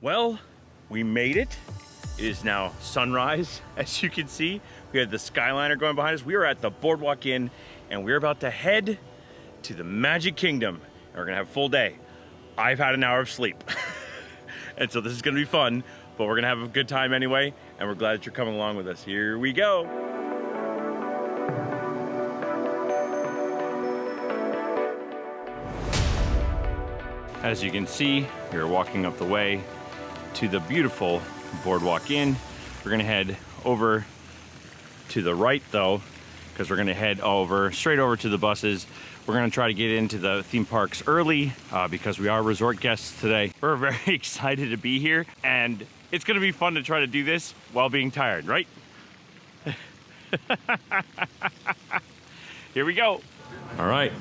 Well, we made it. It is now sunrise, as you can see. We had the Skyliner going behind us. We are at the Boardwalk Inn, and we're about to head to the Magic Kingdom. And we're gonna have a full day. I've had an hour of sleep. And so this is gonna be fun, but we're gonna have a good time anyway, and we're glad that you're coming along with us. Here we go. As you can see, we're walking up the way to the beautiful Boardwalk Inn. We're gonna head over to the right though, because we're gonna head straight over to the buses. We're gonna try to get into the theme parks early because we are resort guests today. We're very excited to be here, and it's gonna be fun to try to do this while being tired, right? Here we go. All right,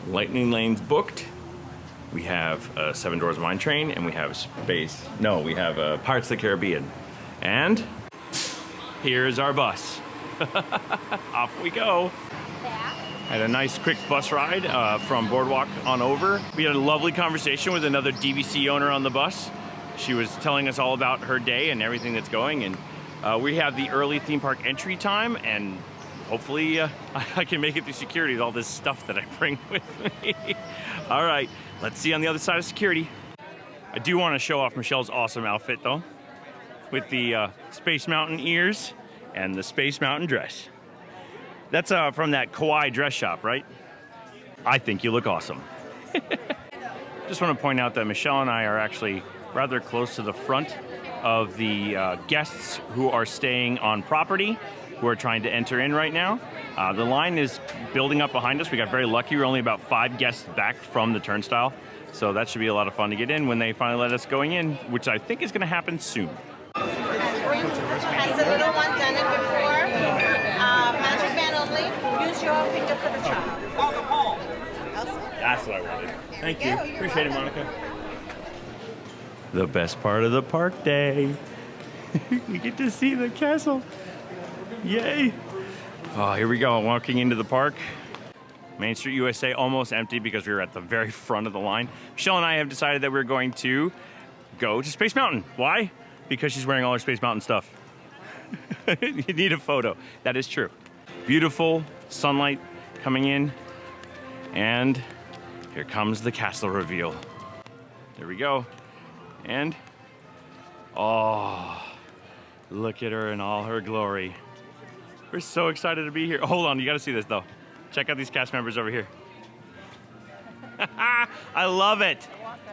Lightning Lane's booked. We have Seven Dwarfs Mine Train, and we have Pirates of the Caribbean. And here's our bus. Off we go. Had a nice quick bus ride from Boardwalk on over. We had a lovely conversation with another DVC owner on the bus. She was telling us all about her day and everything that's going, and we have the early theme park entry time, and hopefully I can make it through security with all this stuff that I bring with me. All right, let's see on the other side of security. I do want to show off Michelle's awesome outfit though, with the Space Mountain ears and the Space Mountain dress. That's from that Kawaii dress shop, right? I think you look awesome. Just want to point out that Michelle and I are actually rather close to the front of the guests who are staying on property, who are trying to enter in right now. The line is building up behind us. We got very lucky. We're only about 5 guests back from the turnstile. So that should be a lot of fun to get in when they finally let us going in, which I think is gonna happen soon. Has the little one done it before? Magic band only. Use your finger for the child. That's what I wanted. Thank you. Appreciate it, Monica. The best part of the park day. We get to see the castle. Yay. Oh, here we go, walking into the park. Main Street USA almost empty because we were at the very front of the line. Michelle and I have decided that we're going to go to Space Mountain. Why? Because she's wearing all her Space Mountain stuff. You need a photo. That is true. Beautiful sunlight coming in. And here comes the castle reveal. There we go. And, oh, look at her in all her glory. We're so excited to be here. Hold on, you gotta see this though. Check out these cast members over here. I love it.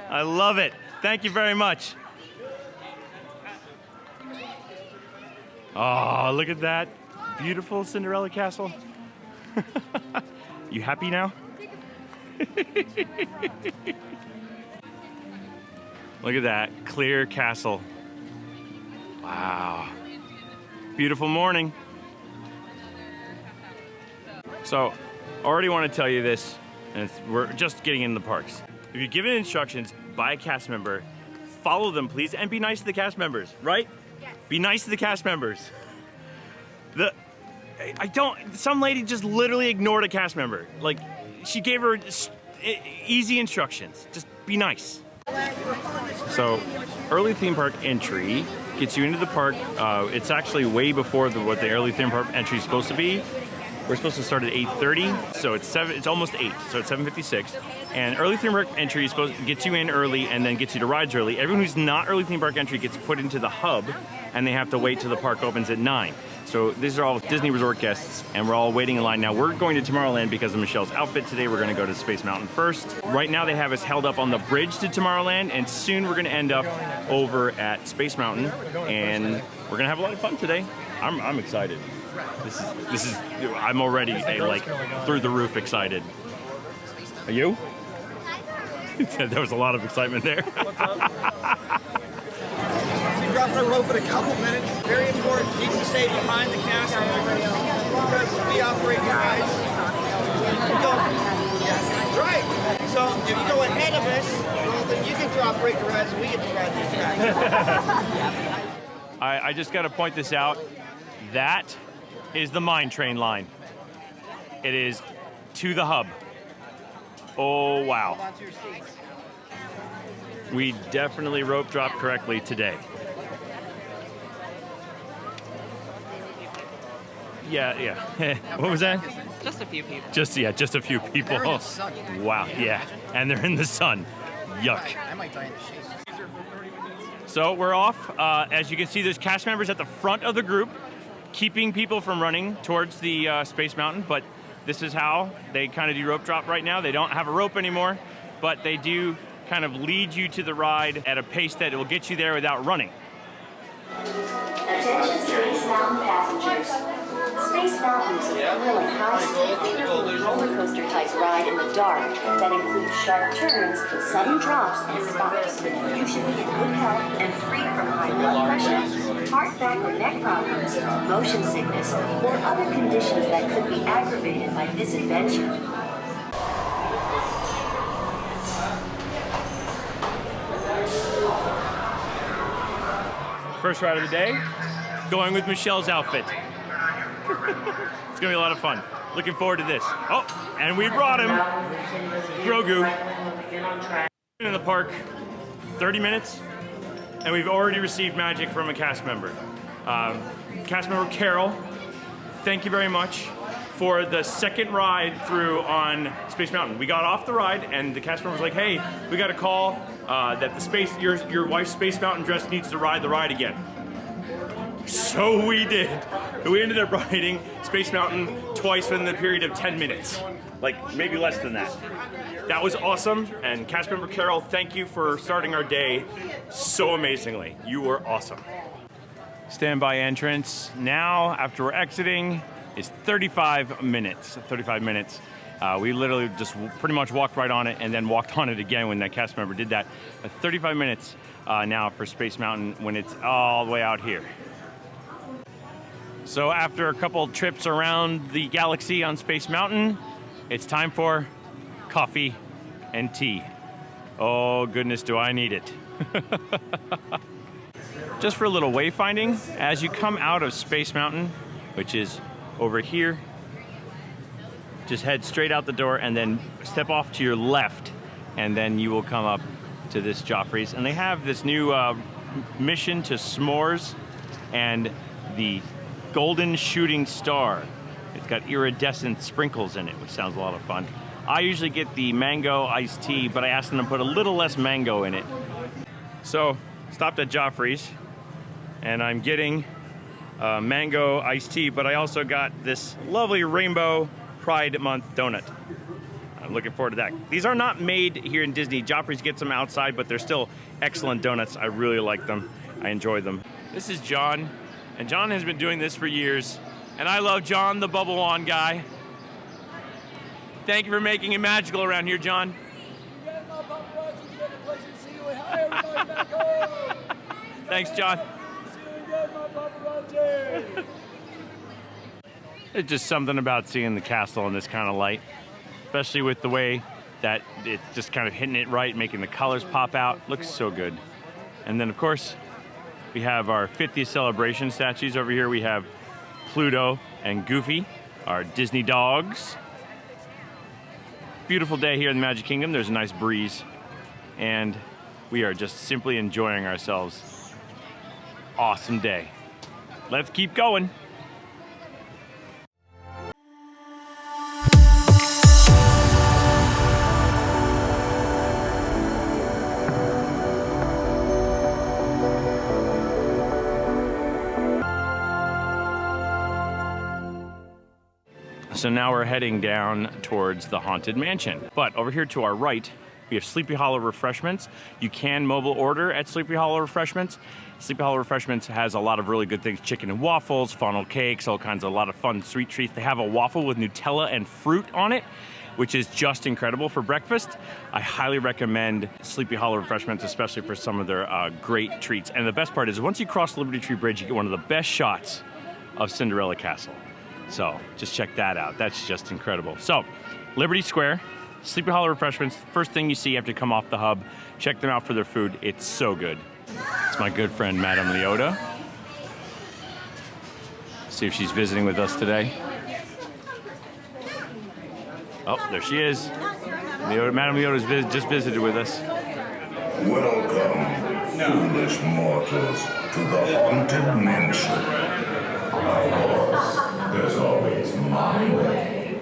I love it. Thank you very much. Oh, look at that. Beautiful Cinderella castle. You happy now? Look at that, clear castle. Wow. Beautiful morning. So, I already want to tell you this, and we're just getting in the parks. If you're given instructions by a cast member, follow them please, and be nice to the cast members, right? Yes. Be nice to the cast members. Some lady just literally ignored a cast member. Like, she gave her easy instructions. Just be nice. So, early theme park entry gets you into the park. It's actually way before what the early theme park entry is supposed to be. We're supposed to start at 8:30, so it's almost 8, so it's 7:56. And early theme park entry is supposed to get you in early and then gets you to rides early. Everyone who's not early theme park entry gets put into the hub, and they have to wait till the park opens at 9. So these are all Disney Resort guests, and we're all waiting in line. Now we're going to Tomorrowland because of Michelle's outfit today. We're gonna go to Space Mountain first. Right now they have us held up on the bridge to Tomorrowland, and soon we're gonna end up over at Space Mountain, and we're gonna have a lot of fun today. I'm excited. This is I'm already like through the roof excited. Are you? There was a lot of excitement there. Dropping a rope in a couple minutes. Very important. Needs to stay behind the castle because we operate the rides. Right. So if you go ahead of us, well, then you get to operate the rides and we get to ride these guys. I just got to point this out. That is the mine train line. It is to the hub. Oh, wow. We definitely rope dropped correctly today. Yeah. What was that? Just a few people. Just a few people. They're in the sun. Wow, yeah. And they're in the sun. Yuck. I might die in the shade. So we're off. As you can see, there's cast members at the front of the group, keeping people from running towards the Space Mountain, but this is how they kind of do rope drop right now. They don't have a rope anymore, but they do kind of lead you to the ride at a pace that will get you there without running. Attention Space Mountain passengers. Space Mountain is a thrilling high-speed roller coaster type ride in the dark that includes sharp turns, sudden drops, and stops. You should be in good health and free from high blood pressure, heart, back, or neck problems, motion sickness, or other conditions that could be aggravated by this adventure. First ride of the day, going with Michelle's outfit. It's gonna be a lot of fun. Looking forward to this. Oh, and we brought him, Grogu. In the park, 30 minutes, and we've already received magic from a cast member. Cast member Carol, thank you very much for the second ride through on Space Mountain. We got off the ride, and the cast member was like, "Hey, we got a call that your wife's Space Mountain dress needs to ride the ride again." So we did. We ended up riding Space Mountain twice within the period of 10 minutes. Like, maybe less than that. That was awesome, and cast member Carol, thank you for starting our day so amazingly. You were awesome. Standby entrance now, after we're exiting, is 35 minutes. 35 minutes. We literally just pretty much walked right on it and then walked on it again when that cast member did that. 35 minutes now for Space Mountain when it's all the way out here. So after a couple trips around the galaxy on Space Mountain, it's time for coffee and tea. Oh goodness, do I need it. Just for a little wayfinding, as you come out of Space Mountain, which is over here, just head straight out the door and then step off to your left, and then you will come up to this Joffrey's. And they have this new mission to s'mores and the golden shooting star. It's got iridescent sprinkles in it, which sounds a lot of fun. I usually get the mango iced tea, but I asked them to put a little less mango in it. So, stopped at Joffrey's, and I'm getting mango iced tea, but I also got this lovely rainbow Pride Month donut. I'm looking forward to that. These are not made here in Disney. Joffrey's gets them outside, but they're still excellent donuts. I really like them. I enjoy them. This is John, and John has been doing this for years, and I love John, the bubble wand guy. Thank you for making it magical around here, John. Thanks, John. It's just something about seeing the castle in this kind of light, especially with the way that it's just kind of hitting it right, making the colors pop out. Looks so good. And then, of course, we have our 50th celebration statues over here. We have Pluto and Goofy, our Disney dogs. Beautiful day here in the Magic Kingdom. There's a nice breeze, and we are just simply enjoying ourselves. Awesome day. Let's keep going. So now we're heading down towards the Haunted Mansion. But over here to our right, we have Sleepy Hollow Refreshments. You can mobile order at Sleepy Hollow Refreshments. Sleepy Hollow Refreshments has a lot of really good things. Chicken and waffles, funnel cakes, all kinds of a lot of fun sweet treats. They have a waffle with Nutella and fruit on it, which is just incredible for breakfast. I highly recommend Sleepy Hollow Refreshments, especially for some of their great treats. And the best part is once you cross the Liberty Tree Bridge, you get one of the best shots of Cinderella Castle. So just check that out. That's just incredible. So Liberty Square, Sleepy Hollow Refreshments, first thing you see after you come off the hub. Check them out for their food. It's so good. It's my good friend, Madame Leota. See if she's visiting with us today. Oh, there she is. Madame Leota's just visited with us. Welcome, foolish mortals, to the Haunted Mansion. Of course, there's always my way.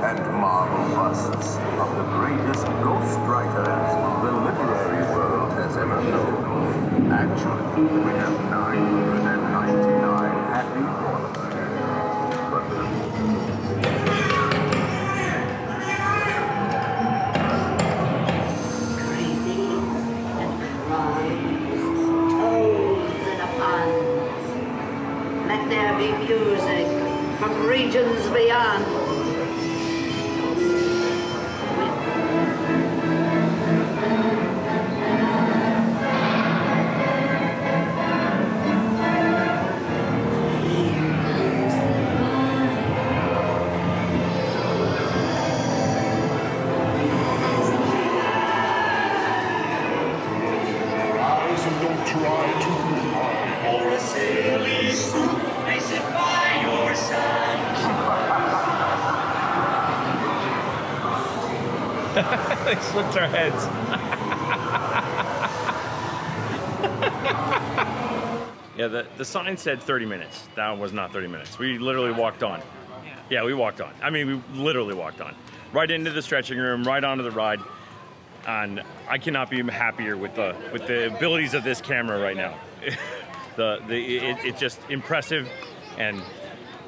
And marvel busts of the greatest ghostwriters the literary world has ever known. Actually, we have 999 happy authors. Let there be music from regions beyond. They slipped our heads. Yeah, the sign said 30 minutes. That was not 30 minutes. We literally walked on. Yeah, we walked on. I mean, we literally walked on. Right into the stretching room, right onto the ride. And I cannot be happier with the abilities of this camera right now. It's just impressive, and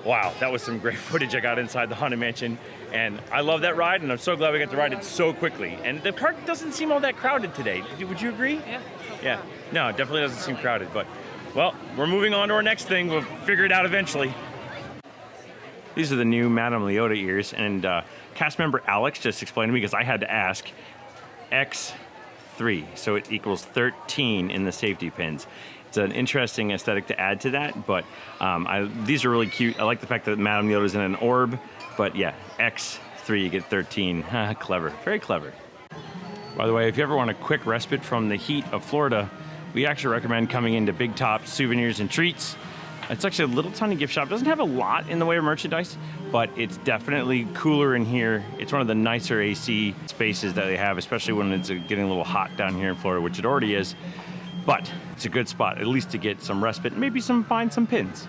wow, that was some great footage I got inside the Haunted Mansion. And I love that ride, and I'm so glad we got to ride it so quickly. And the park doesn't seem all that crowded today. Would you agree? Yeah. Yeah. No, it definitely doesn't seem crowded. But, well, we're moving on to our next thing. We'll figure it out eventually. These are the new Madame Leota ears, and cast member Alex just explained to me, because I had to ask, X3, so it equals 13 in the safety pins. It's an interesting aesthetic to add to that, but these are really cute. I like the fact that Madame Leota's in an orb, but yeah, X3, you get 13. Clever, very clever. By the way, if you ever want a quick respite from the heat of Florida, we actually recommend coming into Big Top Souvenirs and Treats. It's actually a little tiny gift shop. It doesn't have a lot in the way of merchandise, but it's definitely cooler in here. It's one of the nicer AC spaces that they have, especially when it's getting a little hot down here in Florida, which it already is. But it's a good spot, at least to get some respite, maybe find some pins.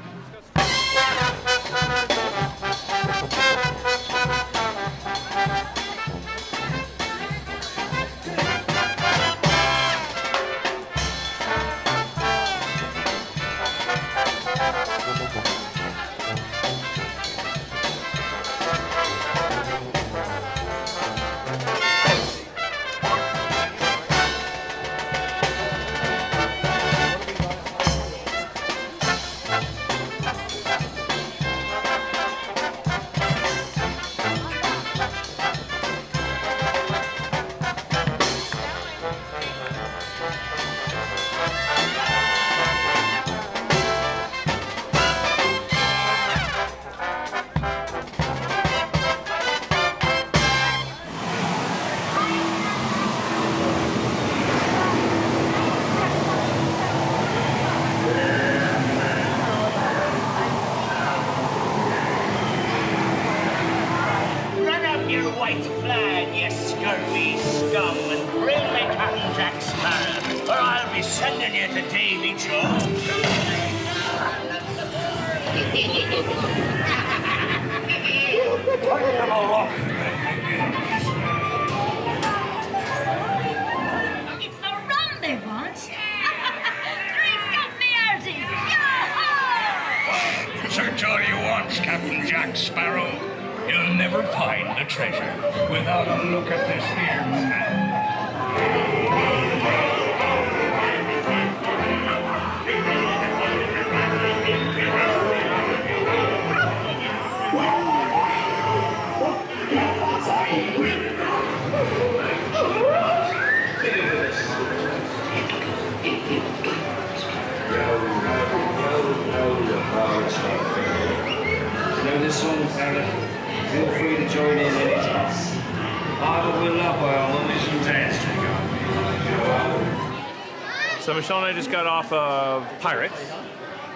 So Michelle and I just got off of Pirate,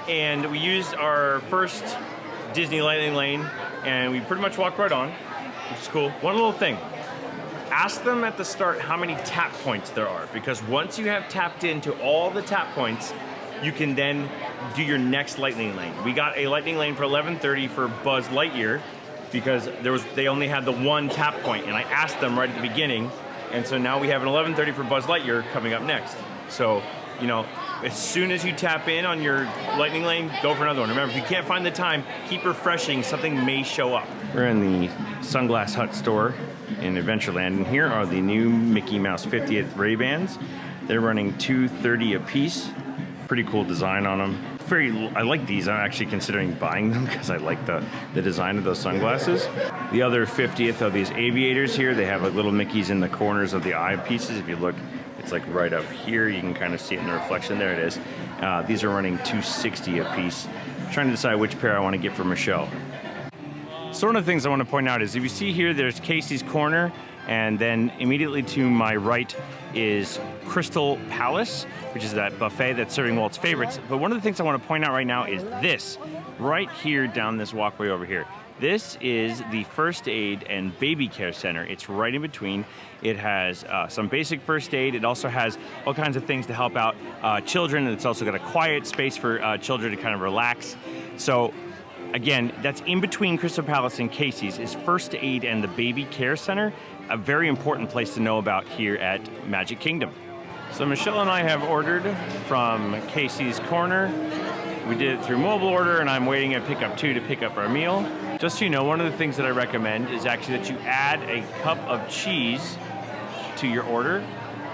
and we used our first Disney Lightning Lane, and we pretty much walked right on, which is cool. One little thing. Ask them at the start how many tap points there are, because once you have tapped into all the tap points, you can then do your next Lightning Lane. We got a Lightning Lane for 11:30 for Buzz Lightyear because they only had the one tap point, and I asked them right at the beginning, and so now we have an 11:30 for Buzz Lightyear coming up next. So, you know, as soon as you tap in on your Lightning Lane, go for another one. Remember, if you can't find the time, keep refreshing, something may show up. We're in the Sunglass Hut store in Adventureland, and here are the new Mickey Mouse 50th Ray-Bans. They're running $230 a piece. Pretty cool design on them. I like these. I'm actually considering buying them because I like the design of those sunglasses. The other 50th of these aviators here, they have like little Mickeys in the corners of the eye pieces. If you look, it's like right up here. You can kind of see it in the reflection. There it is. These are running $260 a piece. I'm trying to decide which pair I want to get for Michelle. So one of the things I want to point out is if you see here, there's Casey's Corner, and then immediately to my right is Crystal Palace, which is that buffet that's serving Walt's favorites. But one of the things I want to point out right now is this, right here down this walkway over here. This is the First Aid and Baby Care Center. It's right in between. It has some basic first aid. It also has all kinds of things to help out children. It's also got a quiet space for children to kind of relax. So again, that's in between Crystal Palace and Casey's, is First Aid and the Baby Care Center, a very important place to know about here at Magic Kingdom. So Michelle and I have ordered from Casey's Corner. We did it through mobile order, and I'm waiting at pickup 2 to pick up our meal. Just so you know, one of the things that I recommend is actually that you add a cup of cheese to your order.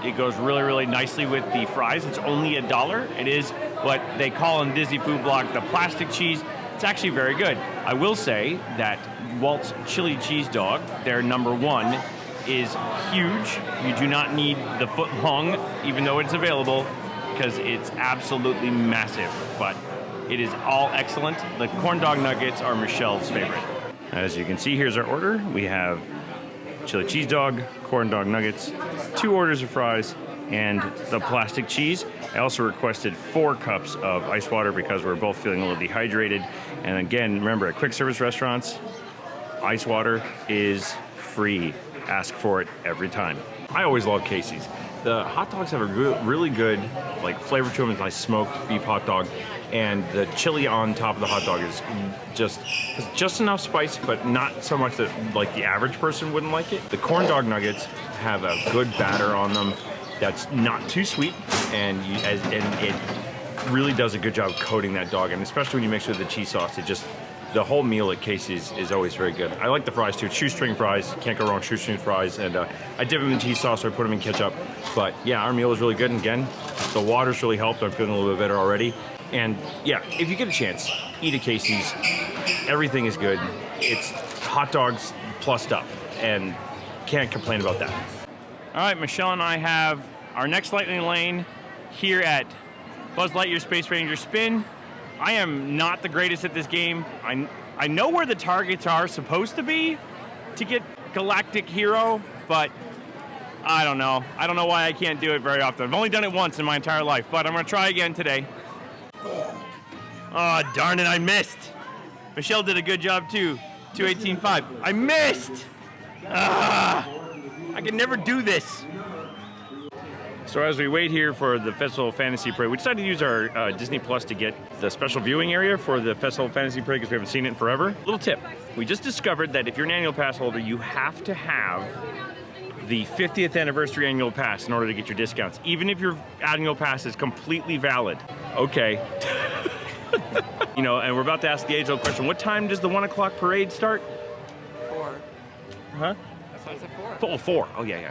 It goes really, really nicely with the fries. It's only $1. It is what they call in Disney Food Blog the plastic cheese. It's actually very good. I will say that Walt's chili cheese dog, their #1, is huge. You do not need the foot long, even though it's available, because it's absolutely massive. But it is all excellent. The corn dog nuggets are Michelle's favorite. As you can see, here's our order. We have chili cheese dog, corn dog nuggets, 2 orders of fries, and the plastic cheese. I also requested 4 cups of ice water because we're both feeling a little dehydrated. And again, remember, at quick service restaurants, ice water is free. Ask for it every time. I always love Casey's. The hot dogs have a really good like flavor to them. It's like smoked beef hot dog, and the chili on top of the hot dog is just enough spice, but not so much that like the average person wouldn't like it. The corn dog nuggets have a good batter on them that's not too sweet, and it really does a good job coating that dog, and especially when you mix it with the cheese sauce, the whole meal at Casey's is always very good. I like the fries too. Shoestring fries, can't go wrong with shoestring fries, and I dip them in cheese sauce or I put them in ketchup. But yeah, our meal is really good, and again, the water's really helped. I'm feeling a little bit better already. And yeah, if you get a chance, eat at Casey's. Everything is good. It's hot dogs plussed up, and can't complain about that. All right, Michelle and I have our next Lightning Lane here at Buzz Lightyear Space Ranger Spin. I am not the greatest at this game. I know where the targets are supposed to be to get Galactic Hero, but I don't know. I don't know why I can't do it very often. I've only done it once in my entire life, but I'm gonna try again today. Oh, darn it, I missed. Michelle did a good job too. 218.5. I missed! I can never do this. So as we wait here for the Festival of Fantasy Parade, we decided to use our Disney Plus to get the special viewing area for the Festival of Fantasy Parade because we haven't seen it in forever. Little tip, we just discovered that if you're an annual pass holder, you have to have the 50th anniversary annual pass in order to get your discounts, even if your annual pass is completely valid. Okay. You know, and we're about to ask the age-old question, what time does the 1 o'clock parade start? 4. Huh? That's why I said 4. Oh, 4. Oh, yeah.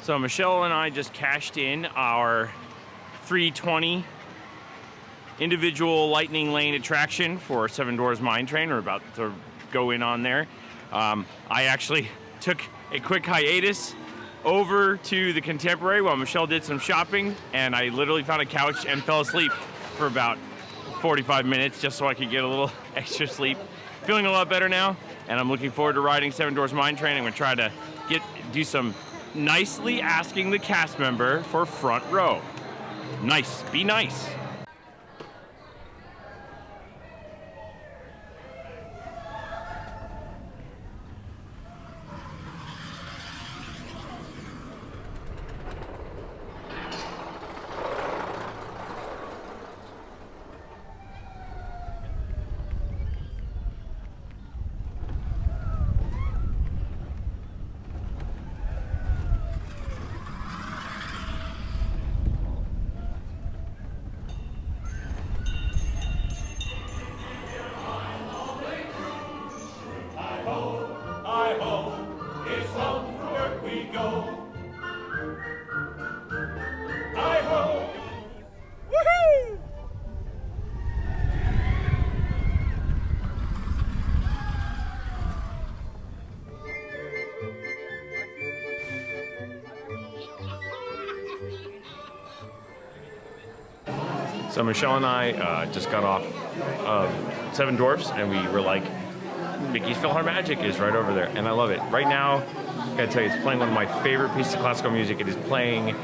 So Michelle and I just cashed in our 320 individual Lightning Lane attraction for Seven Dwarfs Mine Train. We're about to go in on there. I actually took a quick hiatus over to the Contemporary while Michelle did some shopping, and I literally found a couch and fell asleep for about 45 minutes just so I could get a little extra sleep. Feeling a lot better now, and I'm looking forward to riding Seven Dwarfs Mine Train. I'm gonna try to do some nicely asking the cast member for front row. Nice, be nice. So Michelle and I just got off Seven Dwarfs, and we were like, Mickey's Philharmagic is right over there, and I love it. Right now, I gotta tell you, it's playing one of my favorite pieces of classical music. It is playing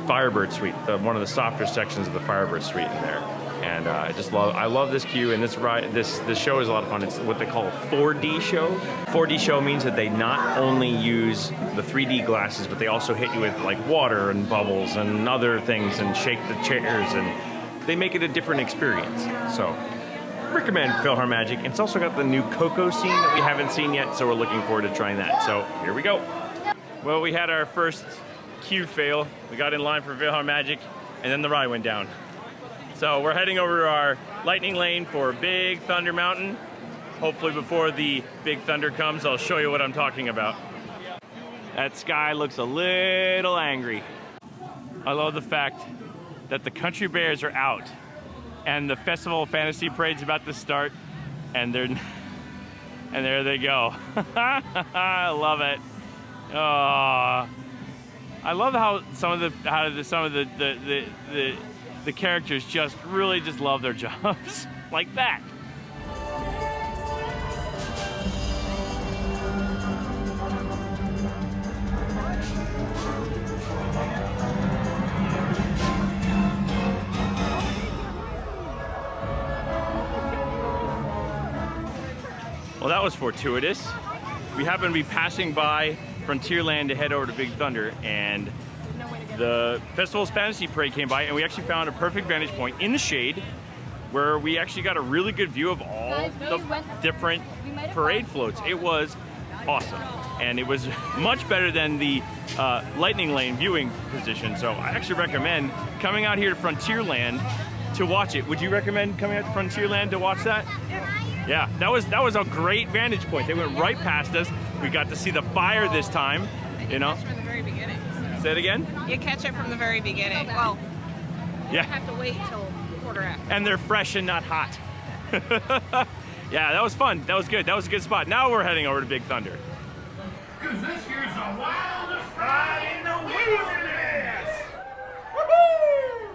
Firebird Suite, one of the softer sections of the Firebird Suite in there. And I love this queue, and this show is a lot of fun. It's what they call a 4D show. 4D show means that they not only use the 3D glasses, but they also hit you with like water and bubbles and other things and shake the chairs, and they make it a different experience. So recommend Philharmagic. It's also got the new Coco scene that we haven't seen yet, so we're looking forward to trying that. So here we go. Well, we had our first queue fail. We got in line for Philharmagic, and then the ride went down. So we're heading over to our Lightning Lane for Big Thunder Mountain. Hopefully before the Big Thunder comes, I'll show you what I'm talking about. That sky looks a little angry. I love the fact that the country bears are out and the Festival Fantasy Parade's about to start, and there they go. I love it. Oh, I love how some of the characters just really just love their jobs like that. Well, that was fortuitous. We happened to be passing by Frontierland to head over to Big Thunder, and the Festival's Fantasy Parade came by, and we actually found a perfect vantage point in the shade where we actually got a really good view of all the different parade floats. It was awesome, and it was much better than the Lightning Lane viewing position. So I actually recommend coming out here to Frontierland to watch it. Would you recommend coming out to Frontierland to watch that? Yeah, that was a great vantage point. They went right past us. We got to see the fire this time, you know. From the very beginning. Say it again? You catch it from the very beginning. Well, yeah. You have to wait till quarter after. And they're fresh and not hot. Yeah, that was fun. That was good. That was a good spot. Now we're heading over to Big Thunder. 'Cause this here's the wildest ride in the wilderness! Woohoo!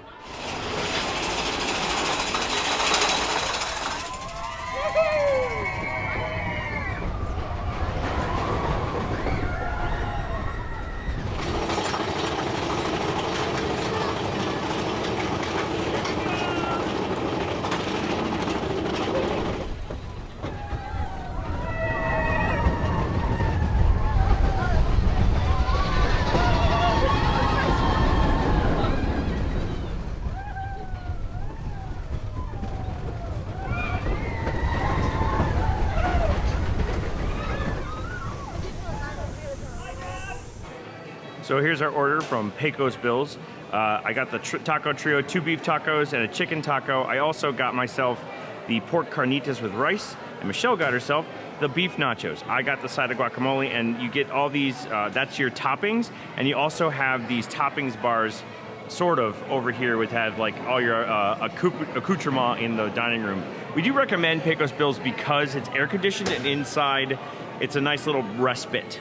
So here's our order from Pecos Bills. I got the taco trio, 2 beef tacos and a chicken taco. I also got myself the pork carnitas with rice, and Michelle got herself the beef nachos. I got the side of guacamole, and you get all these, that's your toppings, and you also have these toppings bars sort of over here which have like all your accoutrement in the dining room. We do recommend Pecos Bill's because it's air conditioned and inside it's a nice little respite.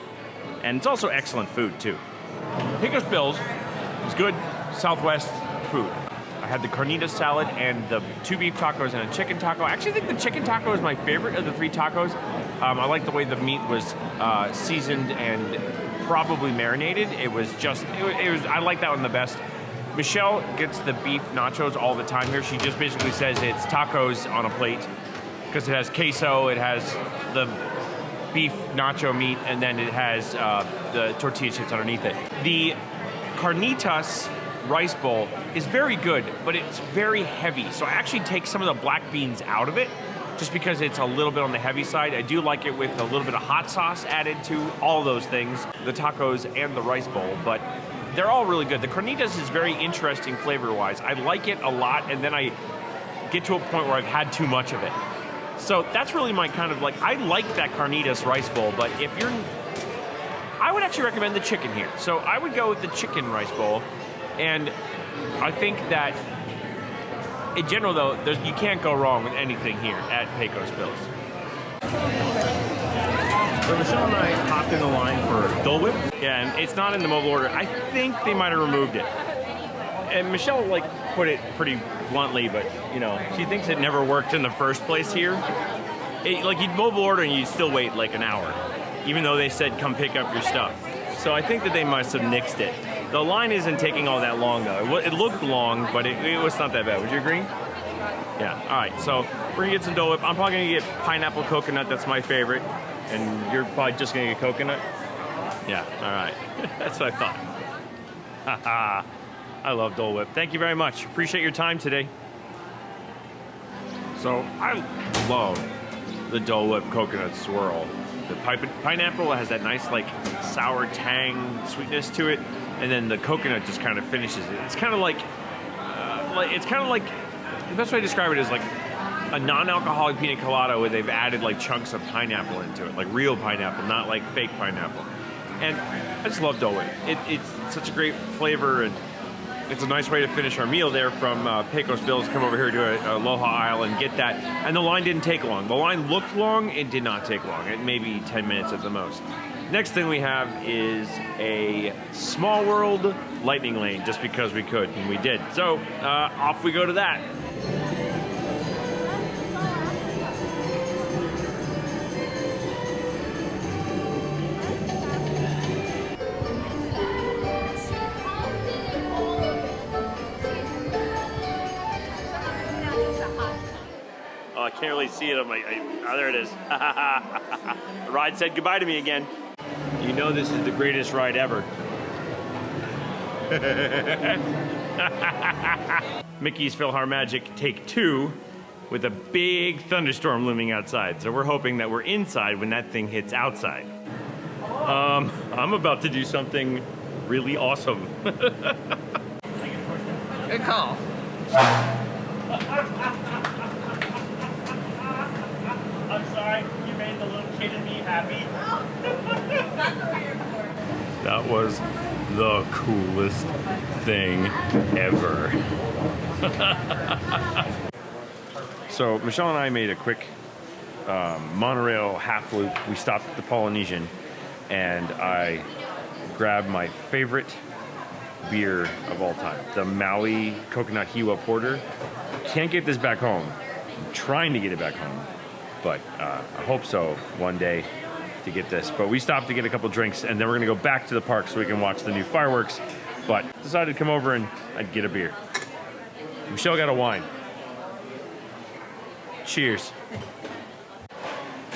And it's also excellent food too. Pecos Bill's is good Southwest food. I had the carnitas salad and the 2 beef tacos and a chicken taco. I actually think the chicken taco is my favorite of the 3 tacos. I like the way the meat was seasoned and probably marinated. It was I like that one the best. Michelle gets the beef nachos all the time here. She just basically says it's tacos on a plate because it has queso, it has the beef nacho meat, and then it has the tortilla chips underneath it. The carnitas rice bowl is very good, but it's very heavy. So I actually take some of the black beans out of it just because it's a little bit on the heavy side. I do like it with a little bit of hot sauce added to all those things, the tacos and the rice bowl, but they're all really good. The carnitas is very interesting flavor-wise. I like it a lot, and then I get to a point where I've had too much of it. So that's really my kind of like, I like that carnitas rice bowl, but if you're, I would actually recommend the chicken here. So I would go with the chicken rice bowl, and I think that in general though, you can't go wrong with anything here at Pecos Bill's. So Michelle and I hopped in the line for Dole Whip. Yeah, and it's not in the mobile order. I think they might have removed it. And Michelle like put it pretty bluntly, but you know, she thinks it never worked in the first place here. Like you'd mobile order and you'd still wait like an hour, even though they said come pick up your stuff. So I think that they must have nixed it. The line isn't taking all that long though. It looked long, but it was not that bad. Would you agree? Yeah, all right, so we're gonna get some Dole Whip. I'm probably gonna get pineapple coconut, that's my favorite. And you're probably just gonna get coconut? Yeah, all right. That's what I thought. Haha, I love Dole Whip. Thank you very much. Appreciate your time today. So I love the Dole Whip coconut swirl. The pineapple has that nice like sour tang sweetness to it, and then the coconut just kind of finishes it. It's kind of like the best way to describe it is like a non-alcoholic pina colada where they've added like chunks of pineapple into it, like real pineapple, not like fake pineapple. And I just love Dole Whip. It's such a great flavor, and it's a nice way to finish our meal there from Pecos Bill's. Come over here to Aloha aisle and get that. And the line didn't take long. The line looked long, it did not take long. It maybe 10 minutes at the most. Next thing we have is a Small World lightning lane, just because we could, and we did. So off we go to that. Oh, I can't really see it on my, oh, there it is. The ride said goodbye to me again. You know this is the greatest ride ever. Mickey's Philharmagic Take 2 with a big thunderstorm looming outside. So we're hoping that we're inside when that thing hits outside. I'm about to do something really awesome. Good call. I'm sorry, you made the little kid in me happy. That was the coolest thing ever. So Michelle and I made a quick monorail half loop. We stopped at the Polynesian, and I grabbed my favorite beer of all time, the Maui Coconut Hiwa Porter. Can't get this back home. I'm trying to get it back home, but I hope so one day to get this. But we stopped to get a couple drinks, and then we're gonna go back to the park so we can watch the new fireworks, but decided to come over and I'd get a beer. Michelle got a wine. Cheers.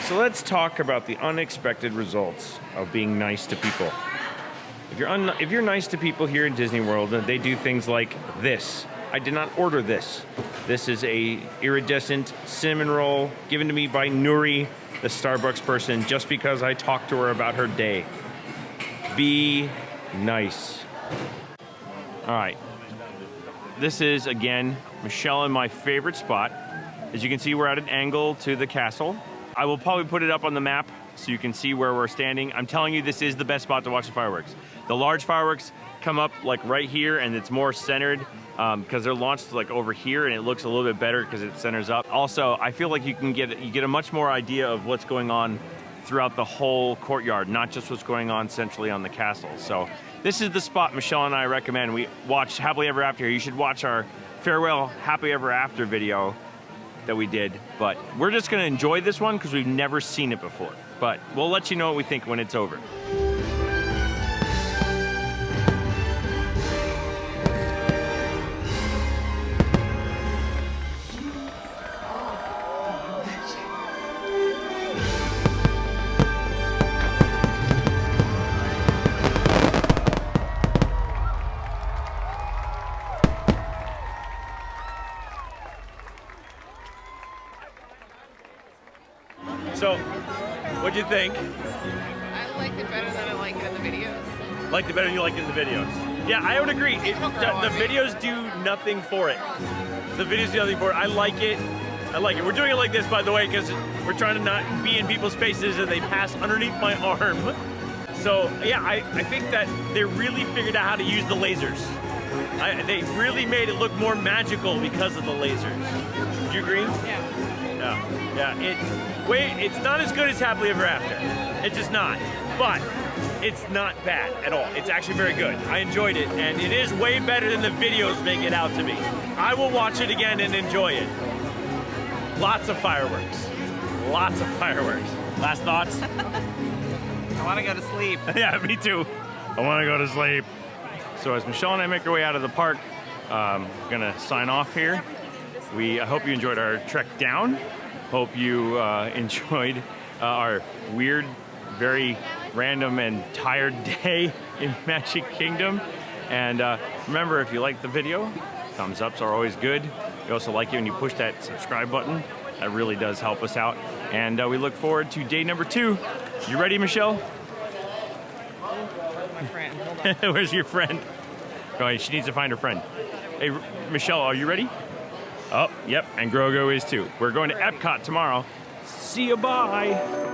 So let's talk about the unexpected results of being nice to people. If you're nice to people here in Disney World, they do things like this. I did not order this. This is a iridescent cinnamon roll given to me by Nuri, the Starbucks person, just because I talked to her about her day. Be nice. All right. This is, again, Michelle and my favorite spot. As you can see, we're at an angle to the castle. I will probably put it up on the map so you can see where we're standing. I'm telling you, this is the best spot to watch the fireworks. The large fireworks come up like right here, and it's more centered because they're launched like over here, and it looks a little bit better because it centers up. Also, I feel like you get a much more idea of what's going on throughout the whole courtyard, not just what's going on centrally on the castle. So this is the spot Michelle and I recommend. We watched Happily Ever After. You should watch our farewell Happy Ever After video that we did, but we're just gonna enjoy this one because we've never seen it before. But we'll let you know what we think when it's over. So, what'd you think? I liked it better than I like it in the videos. Liked it better than you liked it in the videos. Yeah, I would agree. The videos do nothing for it. The videos do nothing for it. I like it. I like it. We're doing it like this, by the way, because we're trying to not be in people's faces and they pass underneath my arm. So, yeah, I think that they really figured out how to use the lasers. They really made it look more magical because of the lasers. Do you agree? Yeah. Yeah. It's not as good as Happily Ever After. It's just not. But it's not bad at all. It's actually very good. I enjoyed it, and it is way better than the videos make it out to be. I will watch it again and enjoy it. Lots of fireworks. Lots of fireworks. Last thoughts? I want to go to sleep. Yeah, me too. I want to go to sleep. So as Michelle and I make our way out of the park, I'm gonna sign off here. I hope you enjoyed our trek down. Hope you enjoyed our weird, very random and tired day in Magic Kingdom. And remember, if you liked the video, thumbs ups are always good. We also like it when you push that subscribe button. That really does help us out. And we look forward to day number 2. You ready, Michelle? My friend, hold on. Where's your friend? Oh, she needs to find her friend. Hey, Michelle, are you ready? Oh, yep, and Grogo is too. We're going to Epcot tomorrow. See you, bye.